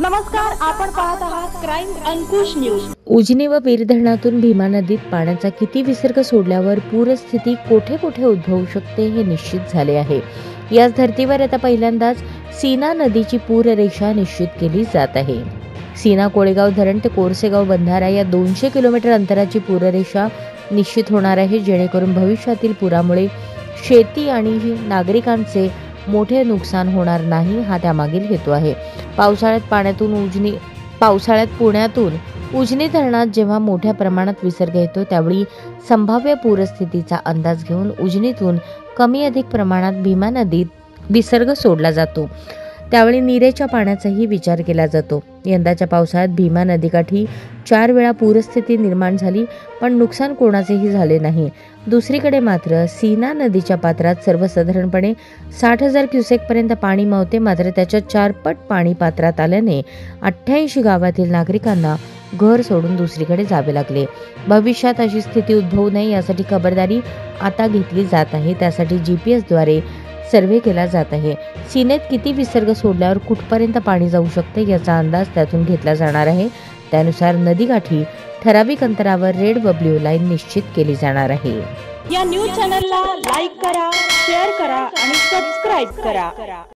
नमस्कार, आपण पाहत आहात क्राईम अंकुश न्यूज। उजनी व वीर धरणातून भीमा नदीत पाण्याचा किती विसर्ग सोडल्यावर पूरस्थिती कोठे कोठे उद्भवू शकते हे निश्चित झाले आहे। याच धर्तीवर आता पहिल्यांदाच सीना नदीची पूररेषा निश्चित केली जात आहे। सीना कोळेगाव धरण ते कोरसेगाव बंधारा या 200 किलोमीटर अंतराची पूररेषा निश्चित होणार आहे, जेणेकरून भविष्यातील पुरामुळे शेती आणि नागरिकांचे मोठे नुकसान होणार नाही, हा त्यामागील हेतू आहे। पावसाळ्यात पुण्यातून उजनी धरणात जेव्हा मोठ्या प्रमाणात विसर्ग येतो त्यावेळी संभाव्य पूरस्थितीचा अंदाज घेऊन उजनीतून कमी अधिक प्रमाणात भीमा नदीत विसर्ग सोडला जातो, त्यावेळी नीरेच्या पाण्याचाही विचार केला जातो। यंदाच्या पावसाळ्यात भीमा नदीकाठी 4 वेळा पूरस्थिती निर्माण झाली, पण नुकसान कोणाचेही झाले नाही। दुसरीकडे मात्र सीना नदीच्या पात्रात सर्वसाधारणपणे 60,000 क्युसेक पर्यंत पाणी मावते, मात्र त्याच्या 4 पट पाणी पात्रात आल्याने 88 गावातील नागरिकांना घर सोडून दुसरीकडे जावे लागले। भविष्यात अशी स्थिती उद्भवू नये यासाठी खबरदारी आता घेतली जात आहे। त्यासाठी GPS द्वारे सर्वे केला जात आहे। सीनेत किती विसर्ग सोडल्यावर कुठपर्यंत पाणी जाऊ शकते याचा अंदाज त्यातून घेतला जाणार आहे। त्यानुसार नदीकाठी ठराविक अंतरावर रेड व ब्ल्यू लाईन निश्चित केली जाणार आहे। या न्यूज चॅनलला लाईक करा, शेअर करा आणि सबस्क्राइब करा।